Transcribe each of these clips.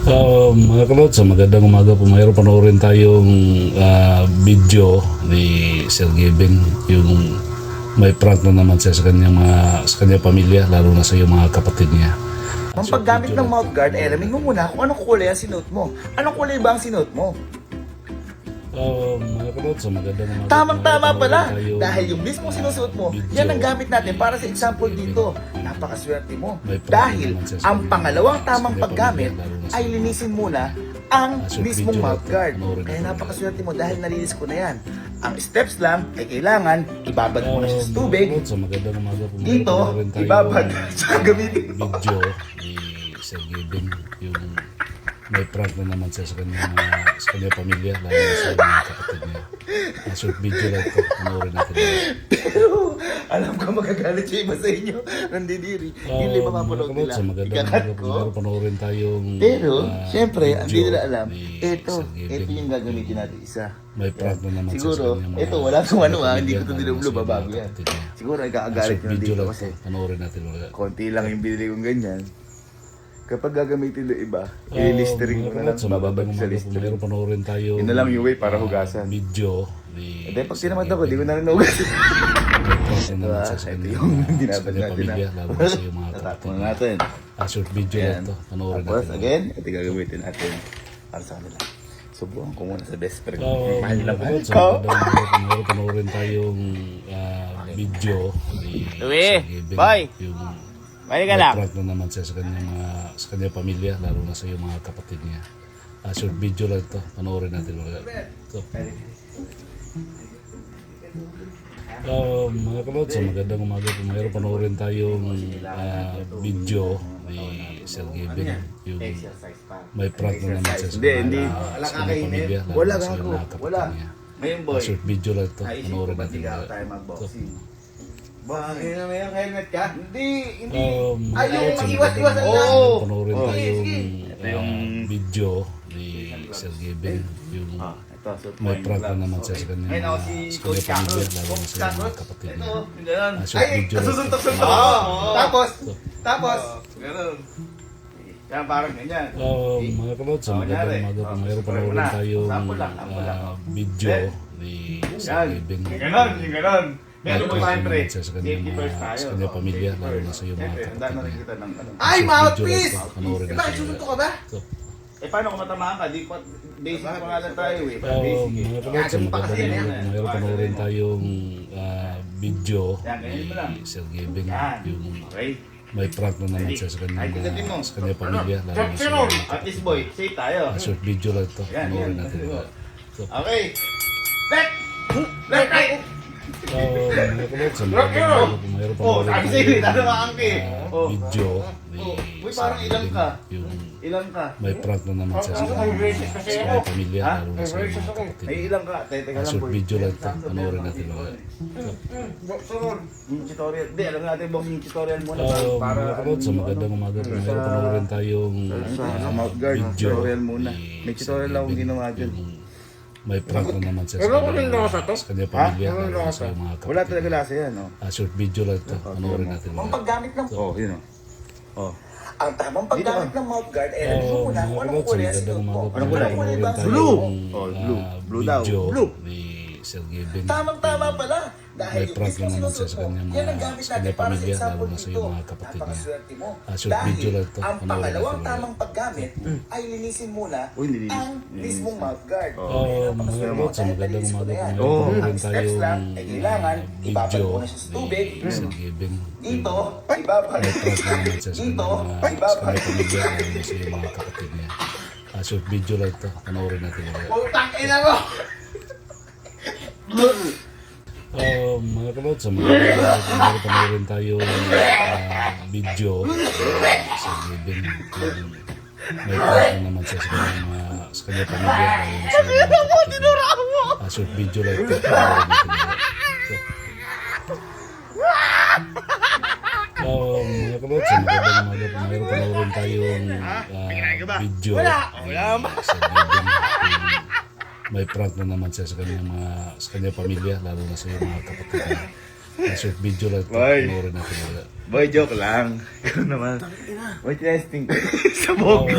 Mga kalot, sa magandang umaga po, mayroon panoorin tayong video ni Sir Gavin, yung may prank na naman siya sa kanyang pamilya, lalo na sa yung mga kapatid niya. Ang paggamit ng mouthguard, alamin mo muna kung anong kulay ang sinuot mo. Anong kulay ba ang sinuot mo? Mga kalot, sa magandang umaga, Tamang-tama mayroon pala, panoorin tayong dahil yung mismong sinusuot mo, video yan ang gamit natin ni para sa example Sir Gavin. dito. Napakaswerte mo. May prank Dahil naman siya sa ang kanyang pangalawang sa tamang kanyang paggamit pamilya, lalo na sa ay mga linisin muna ang short mismong video mouthguard. lang to. Kaya napakaswerte mo dahil nalinis ko na yan. Ang steps lang ay kailangan ibabad mo na siya sa tubig. Mga kalot, sa magandang umaga po, mayroon Dito, panoorin tayong ibabad. Tsaka gamitin mo. video ni Sir Gavin, yung may prank na naman siya sa kanyang pamilya, lalo na sa mga kapatid niya. Short video lang ito, panoorin natin. Pero alam ko magagalit yung iba sa inyo. Nandidiri. Hindi ba mapanood nila? Sa magandang Ikakat umaga po, ko. mayroon panoorin tayong Pero, syempre, ang video hindi nila alam, ni ito Sir Gavin, yung gagamitin natin isa. may prank na naman siya sa Siguro, kanyang mga ito, wala kung ano hindi ko ito pamilya, dinublo, lalo na sa babago mga yan. kapatid niya. Siguro, ay kakagalit Short nyo video dito lang kasi ito, panoorin natin. konti lang yung binili kong ganyan. Kapag gagamitin ng iba, i-listering mo na lang, bababag sa lister. Mayroon panoorin tayo. Yun na lang yung way para hugasan. Video ni Hindi, pag tinamad ako, di ko na rin nahugasan. Diba? Ito yung dinabad natin pamilya, na. lalo na sa yung mga Tatapon kapatid. na natin. Short video lang Ayan. ito, panoorin Tapos, natin. again, ito gagamitin natin para sa kanila. Subukan ko muna sa best friend. Mahal Mahal na mahal sa ko. mayroon panoorin tayong video ni Louie, Sir Gavin, boy. yung Balik ka may lang. prank na naman siya sa kanyang pamilya, lalo na sa yung mga kapatid niya. Short video lang ito, panoorin natin. Ito. Mga kalot, sa magandang umaga po, mayroon panoorin tayong video ni Sir Gavin, yung may prank na naman siya sa Hindi. sa kanyang pamilya, lalo Wala na sa ka yung ako. mga kapatid Wala. niya. Ngayon, boy. Short video lang ito, Naisip ko panoorin ba natin. tigaw tayo mag-boxing? Bakit na may helmet ka? Hindi. Mga Ay, yung kalot, sa mag-iwas-iwas magandang lang. umaga, panoorin Oh. tayong Ito yung... video ni Sir Gavin, yung Ito, suit mo may yung prank na gloves. naman siya sa Ngayon ako si kanyang Coach pamilya, Carlos. lalo na sa yung mga kapatid niya. Ito, ganun. Short Ay, video lang ito. kasusuntok-suntok. Tapos, ganun. Yan, parang ganyan. Mga kalot, sa magandang umaga po, mayroon panoorin tayong Sample lang. video ni Sir Yan. Gavin. Yung ganun. May Meron mo prank tayo, na pre. naman siya sa Safety first tayo. kanyang pamilya, lalo na sa yung mga Siyempre, handa kapatid na rin niya. kita ng ano. Ay, mouthpiece! Panoorin Bakit natin. susuntok ka ba? Ito. Eh, paano kung matamaan ka? Di pa, basic pa nga lang tayo eh. Basic eh. Mga kalot, sa magandang umaga po, mayroon panoorin tayong video Yan, ganyan mo lang. ni Sir Gavin, Yan. yung Okay. may prank na naman siya sa Ay, tingnan mo. kanyang pamilya, lalo na sa yung mga At least boy, safe tayo. short video lang ito, Yan, panoorin yan. natin. Ito. Okay. Left! Left, right! Mga kalot, sa magandang umaga po, mayroon Oh, panoorin sabi sa'yo, tayong tatamaan ka eh. Oh. video ni Uy, Sir parang ilang Gavin, ka? yung Ilan ka? may prank na naman siya sa kanyang pamilya, Ha? lalo na sa yung mga kapatid Ay, niya. ilang ka? Teka lang Short boy. video lang ito, panoorin natin. Yung tutorial. Hindi, alam natin boxing tutorial muna. Mga kalot, sa magandang umaga po, mayroon panoorin tayong Sa mouthguard, video tutorial muna. May ni tutorial Sir akong Gavin, ginawa dyan. yung may prank na naman siya sa kanyang pamilya, lalo na sa yung mga Wala kapatid talaga niya. lasa yan, no? Short video lang ito, panoorin natin. Ang paggamit ng... Oh, yun o. Oh. Ang tamang paggamit ng mouthguard, eh, alam mo muna kung anong kulay ang sinuot mo. Anong kulay? Panoorin ba ang tayong, Oh, blue. Blue daw. video Blue. ni Sir Gavin. Tamang-tama pala. May Dahil yung prank mismo na naman siya sa sinusuot mo, yan ang gamit natin para sa pamilya, lalo example na sa dito. yung mga kapatid niya. Napakaswerte mo. Short video Dahil lang ito, ang panoorin pangalawang natin. tamang paggamit ay linisin muna Uy, nilinis. ang mismong mouthguard. Mga kalot, sa magandang umaga po, mayroon Oh. panoorin Ang steps lang tayong ay kailangan ibabad video mo na siya sa tubig. ni Sir Gavin. Dito, ibabad. May prank na naman siya sa Dito, kanyang ibabad. pamilya, lalo na sa yung mga kapatid niya. Short video lang ito, panoorin natin. Putang ina mo! Mga kalot, sa magandang umaga po, mayroon panoorin tayong video ni Sir Gavin, yung may prank na naman siya sa kanyang pamilya, lalo na sa yung mga kapatid niya. Short video lang ito, panoorin natin. Mga kalot, sa magandang umaga po, mayroon panoorin tayong video ni Sir Gavin, yung may prank na naman siya sa kanyang pamilya, lalo na sa yung mga kapatid niya. short video lang ito. Boy. Panoorin natin ulit. Boy, joke lang. Ikaw naman. Boy, testing ko. Sabog. Sa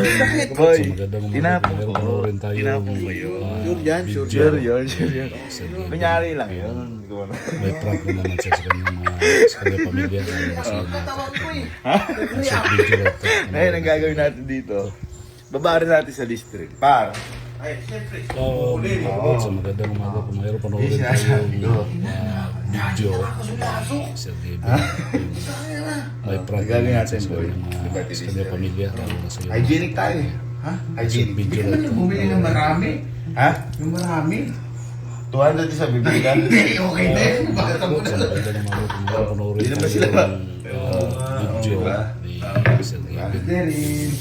Boy, magandang umaga, tinapon ko. panoorin tayo Tinapon ko yun. Sure yan, sure video. Sure yun, sure yun. Sige. Kunyari lang yun. Ikaw na. May prank na naman siya sa kanyang sa kanyang pamilya. Sa short video lang ito. Ngayon, ang gagawin natin dito, babarin natin sa district. Para. Ay, siyempre. Sa magandang umaga po, mayroon panoorin Hindi tayong sinasabi ko. video. Sir Gabriel. May prank na Gagawin naman natin, siya sa boy. kanyang pamilya. Lalo na sa iyo. Hygienic tayo. Ha? Hygienic. Video Hindi lang ka ito. bumili ng marami. Ha? Yung marami. 200 sa bibigyan. Okay na yun. Bakit Sa mo na? magandang umaga po, mayroon panoorin Hindi naman sila tayong video diba? ni Sir Gabriel. Derin.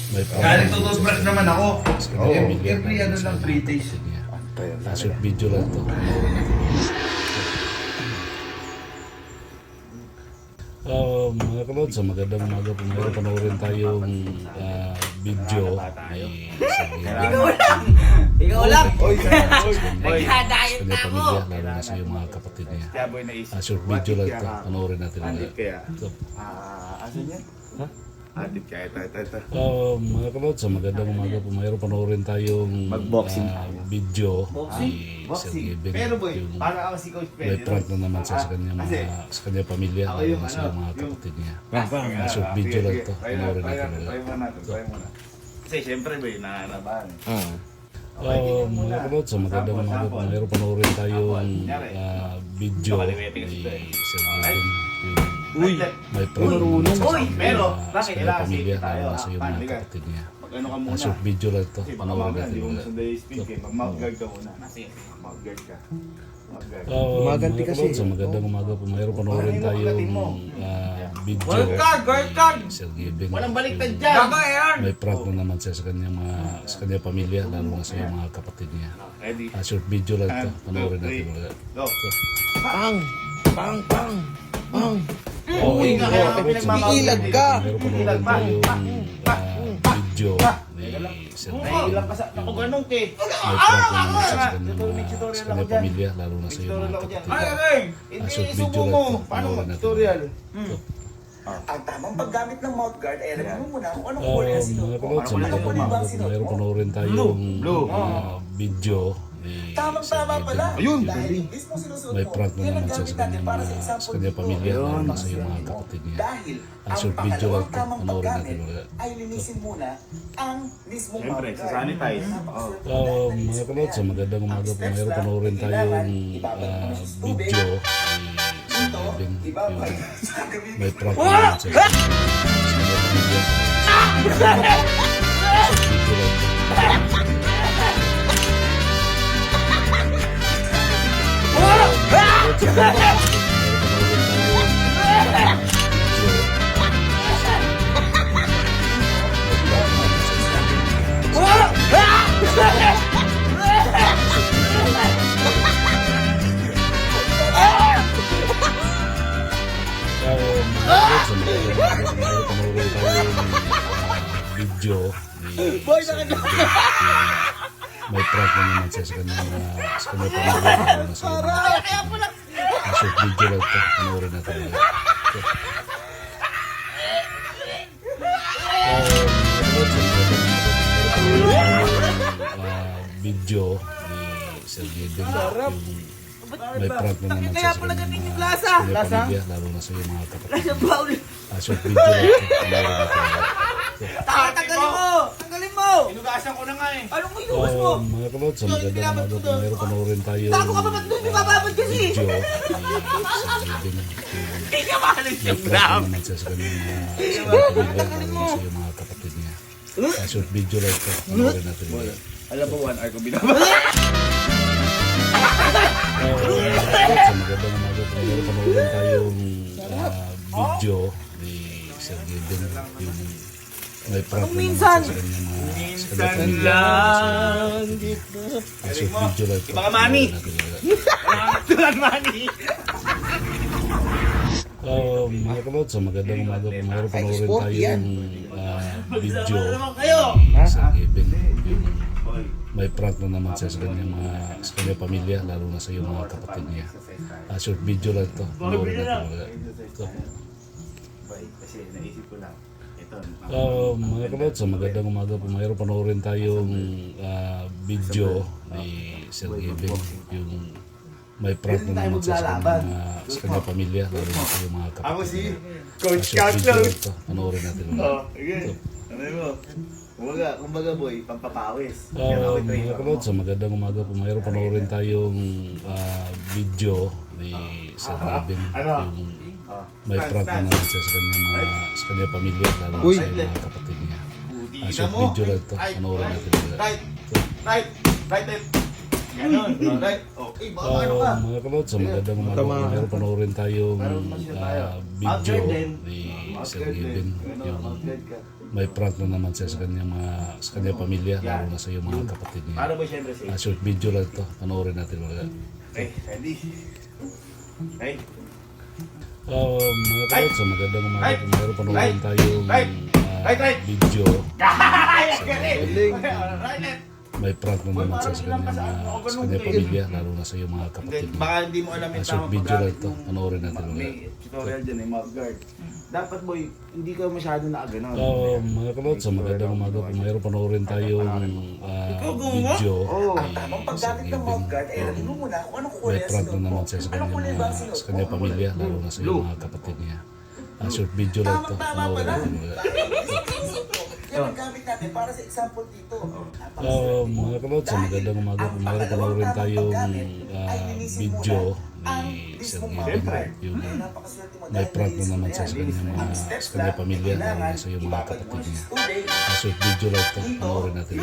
May prank Kaya na nagtututbrush naman ako. sa kanyang pamilya. Every ano lang, 3 days. Short video lang ito. Panoorin natin. Mga kalod, sa magandang umaga po, mayroon panoorin tayong video ni Sir Gabriel. Ikaw lang! Oy, oy, Nagkadayot Sa na kanyang ako! pamilya, lalo na sa iyong mga kapatid niya. Kaya boy naisip. Short video lang ito. Panoorin natin Andit ulit. kaya. Ito. Asan yan? Ha? Andit kaya. Ito. Mga kalod, sa magandang umaga po, mayroon panoorin tayong Mag-boxing. video ni Sir Gabriel. Pero boy, Yung para ako si Coach may Pedro. prank na naman siya sa kanyang sa kanyang pamilya, Ako lalo yung na sa iyong mga ano, kapatid niya. Short video lang to. Panoorin natin ulit. Try muna. Kasi syempre boy, nakarabahan. Mga kalod, sa magandang umaga po, mayroon panoorin tayong video ni Sir Gabriel. Yung may prank na naman siya Uy, pero, sa bakit kanyang kailangan pamilya, safety tayo, lalo na sa iyong ha? mga Halika. kapatid niya. Mag-ano ka muna. Short video lang to. Kasi baka Panoorin mamaya, natin hindi mo ulit. sunday speak eh. Mag-mouth guard ka muna. Mouth guard ka. Mouth guard. Umaganti kasi. Sa magandang umaga po, mayroon panoorin tayong video Guard card! ni Sir Gabriel. Walang baliktad Yung dyan! Gaba yan! may prank na naman siya sa kanyang sa kanyang pamilya, lalo na sa iyong mga kapatid niya. Ready? Short video lang ito. Panoorin natin ulit. Go! Okay, kaya kami nagmamaulat ka! Mayroon panoorin tayong video ni Sir Ay, Gabriel. ilang kasa. Ako ganun ke. May prank na naman siya sa kanyang pamilya, lalo na sa iyong mga kapatid niya. Hindi, Short isubo video lang mo. ito. Paano Panoorin natin mag-tutorial? ulit. Ang tamang paggamit ng mouth guard ay alam mo muna kung anong kulay ang sinuot Mga mo. kalot, sa Anong magandang kulay ba umaga ang po, sinuot mayroon mo? panoorin tayong video ni Sir Tamang-tama pala. Gabriel. Ayun. Dahil yung mismo sinusuot May mo, prank na yan ang naman siya gamit sa natin kanyang para sa example kanyang dito. pamilya, lalo na sa Ayun. iyong mga kapatid niya. Dahil ang Short video lang pangalawang ito. tamang Panoorin natin paggamit ulit. ay linisin muna ang mismong Siyempre, mouth guard. sasanitize. Mga kalot, sa magandang umaga po, mayroon panoorin tayong video ni Sir Gabriel. Yung may prank na naman siya sa kanyang pamilya. Short video lang ito. Video ni Sir Gabriel. May prank na naman siya sa kanyang pamilya, lalo na sa iyong mga kapatid niya. Short video lang ito. Panoorin natin ulit. Video ni Sir Gabriel. Yung may prank na naman siya sa kanyang pamilya, lalo na sa iyong mga kapatid niya. Short video lang ito. Panoorin natin ulit. Tanggalin mo! Tanggalin mo! Inugasan ko na nga eh. Anong inuwas mo? Mga kalot, sa magandang umaga po, mayroon panoorin tayo Tago ka pa ba't doon? Di ba babad kasi? video ni Sir Gabriel. Hindi ka makalis May yung prank gram! na naman siya sa kanyang pamilya, lalo na sa iyong mga kapatid niya. Short video lang ito. Panoorin natin ulit. Alam mo, 1 hour ko binaba. Sa magandang umaga po, mayroon panoorin tayong video ni Sir Gabriel. Yung may prank na naman siya sa kanyang pamilya. Short video lang ito. Baka mani. Panoorin natin ulit. Tulan money. Mga kalot, sa magandang umaga po, mayroon panoorin tayong video Kayo! ni Sir Gabriel. Yung may prank na naman siya sa kanyang sa kanyang pamilya, lalo na sa iyong mga kapatid niya. Short video lang ito. Panoorin natin. Ito. Kasi naisip ko lang. Ito. Mga kalotsa, magandang umaga po. Mayroon panoorin tayong video ni Sir Gavin, yung may prank na naman siya sa kanyang pamilya, lalo na sa iyong mga kapatid. Ako si Short Coach video Carlos. lang ito. Panoorin natin. Okay. Ano mo? Kumbaga boy, pampapawis. Mga kalotsa, magandang umaga po. Mayroon panoorin tayong video ni Sir Gavin, yung may prank na naman siya sa kanyang pamilya, lalo na sa iyong mga kapatid niya. Short video lang ito. Panoorin natin. Right. Ganon. Right. Okay, baka ano ka? Mga kalotsa, magandang umaga po. Mayroon panoorin tayong video ni Sir Gavin, yung may prank na naman siya sa kanyang pamilya, lalo na sa iyong mga kapatid niya. Para ba siyempre safe? Short video lang ito. Panoorin natin. Ready? Hey. Mga kalotsa, magandang umaga po. Mayroon panoorin tayong video. May prank na naman siya sa kanyang pamilya, lalo na sa iyong mga kapatid niya. Baka hindi mo alam yung Short tamang video lang paggamit ito. ng Panoorin natin. may tutorial dyan, mouth guard. Dapat boy, hindi ka masyado nakaganon. Mga kalotsa, magandang umaga po. Mayroon panoorin tayong video Ang ni tamang Sir paggamit ng Gavin. mouth guard, alamin mo muna kung anong May kulay ang prank na sinuot mo. naman siya sa Anong kulay ba ang sinuot mo? kanyang pamilya, lalo na sa iyong mga kapatid niya. Short video lang ito. Tama Panoorin pala. natin. Yan ang gamit natin para sa example dito. Mga kalotsa, magandang umaga po. Mayroon panoorin tayong video ni Sir Gavin, yung may prank na naman siya sa kanyang pamilya, lalo na sa iyong mga kapatid niya. Short video lang ito. Panoorin natin.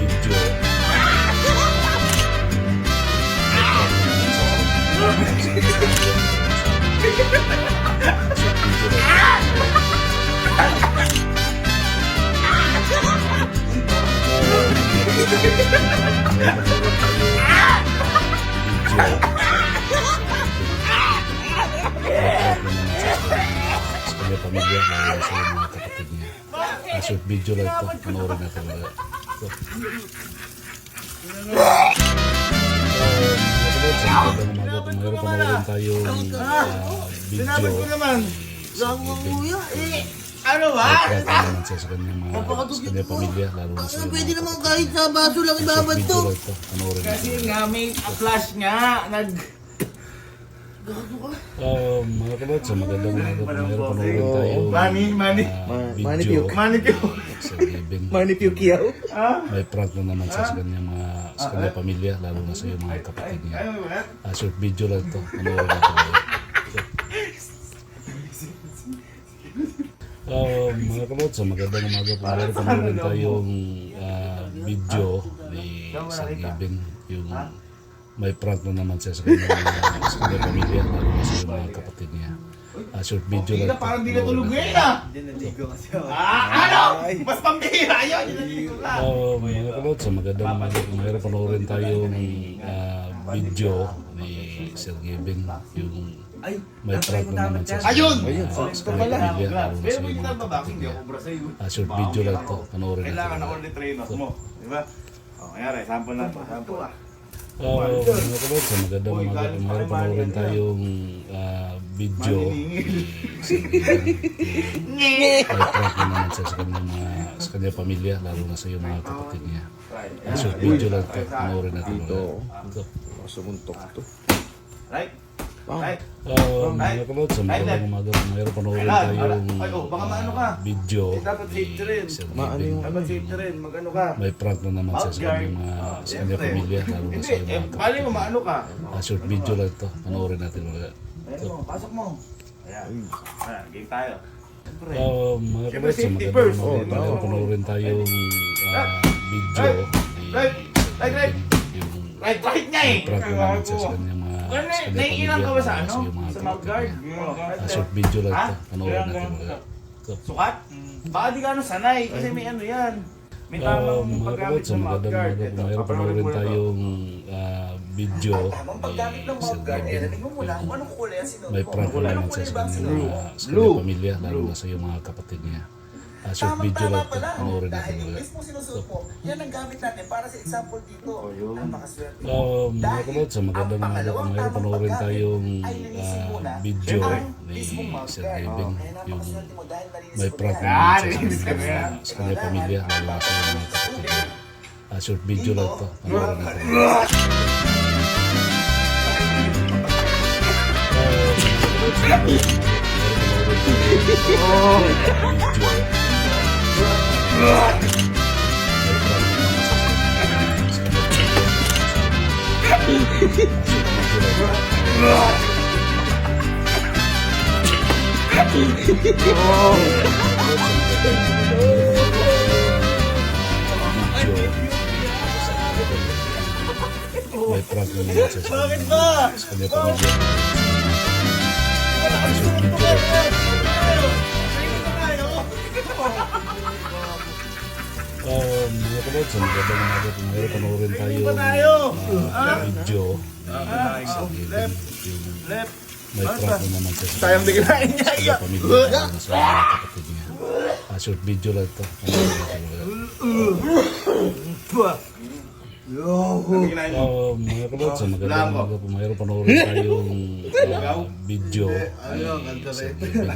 Video. Pamilya, lalo sa mga kapatid niya. Short video lang ito. Panoorin natin. Ito. Magandang umaga po. Mayroon panoorin tayong video. Ano ba? May prank na naman siya sa kanyang pamilya, lalo na sa iyong Pwede mga naman kapatid. kahit sa baso lang Short ibabad video to. lang ito. Panoorin Kasi natin. nga may flash nga. Mga kalotsa, magandang umaga po. Mayroon panoorin tayong Money. video Money Pew. Sir Gavin. Money Pew Kiyaw. May prank na naman siya sa kanyang pamilya, lalo na sa iyong mga kapatid niya. Short video lang ito. Panoorin natin. Mga kalotsa, magandang umaga po. Mayroon panoorin tayong video ni Sir Gavin, yung may prank na naman siya sa kanyang pamilya, lalo na sa iyong mga kapatid niya. Short video lang ito. Parang di natulog ngayon ah. Ano? Mas pambihira yun. Dinaligo ka. Mga kalotsa, magandang umaga po. Mayroon panoorin tayong video ni Sir Gavin, yung may prank na naman siya sa Ayun! kanyang pamilya, lalo na Pero sa may iyong mga kinababa, kapatid hindi niya. ako brasa yun. Short video lang ito. Panoorin Kailangan natin. ako ulit trainers mo. Di ba? O, kanyari, sample na ito. Sample ah. Mga kalotsa, magandang umaga po. Mayroon panoorin tayong video ni Sir Gavin, yung may prank na naman siya sa kanyang pamilya, lalo na sa iyong mga kapatid niya. Short video lang ito. Panoorin natin. Ito. Sumuntok to. Right? Right? Mga kalotsa, magandang umaga po. Mayroon panoorin tayong baka maano ka. video Dapat safety rin. ni Sir Gavin. Dapat safety rin. Mag-ano ka. May prank na naman siya sa kanyang pamilya, lalo na sa iyong mga Bali kapatid mo, niya. maano ka. Short video lang ito. Panoorin natin. Ayun mo, pasok mo. Ayan. Ayan, game tayo. Mga Siyempre, kalotsa, safety magandang first. umaga po. Mayroon panoorin tayong video ni Right. Sir Gavin, yung Right niya eh. may prank na naman siya sa kanyang Naiilang ka ba sa ano? Sa mouth guard? Short video lang ito. Panoorin natin. Ito. Sukat? Baka di ka ano sanay kasi may ano yan. May tamang Mga paggamit kabatsa, ng mouth magandang guard. umaga po. Ito, Mayroon panoorin tayong video Tamang paggamit ng mouth guard, eh, alamin mo muna kung anong kulay ang sinuot may mo. prank Anong naman kulay sa ba ang kanyang sinuot mo? kanyang pamilya, lalo na sa iyong mga kapatid niya. Short video Tamang-tama lang ito. pala. Panoorin Dahil natin yung ulit. mismo sinusuot mo, yan ang gamit natin para sa example dito. Ang makaswerte mo. Mga kabatsa, magandang umaga po. Mayroon panoorin tayong video ni Sir Kevin. Yung may prank naman sa kanyang pamilya, lalo na sa iyong mga kapatid niya. Short video lang ito. Panoorin natin ulit. May prank naman sa kanyang pamilya. Mga kabatsa, magandang umaga po. Mayroon panoorin tayong video ni Sir Kevin. Yung may prank naman sa kanyang pamilya, lalo na sa mga kapatid niya. Short video lang ito. Panoorin natin ulit. Mga kabatsa, magandang umaga po. Mayroon panoorin tayong video ni Sir Kevin.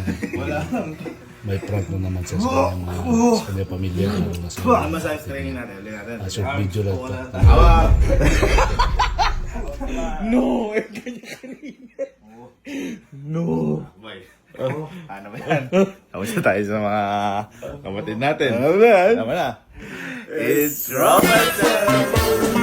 May prank naman sa kanyang pamilya, lalo na sa mga Masayang kapatid training niya. natin. Ulit natin. Short video lang ito. No! No! Boy. Ano ba yan? Tapos na tayo sa mga kapatid natin. Ano ba yan? Tama na. It's Robert!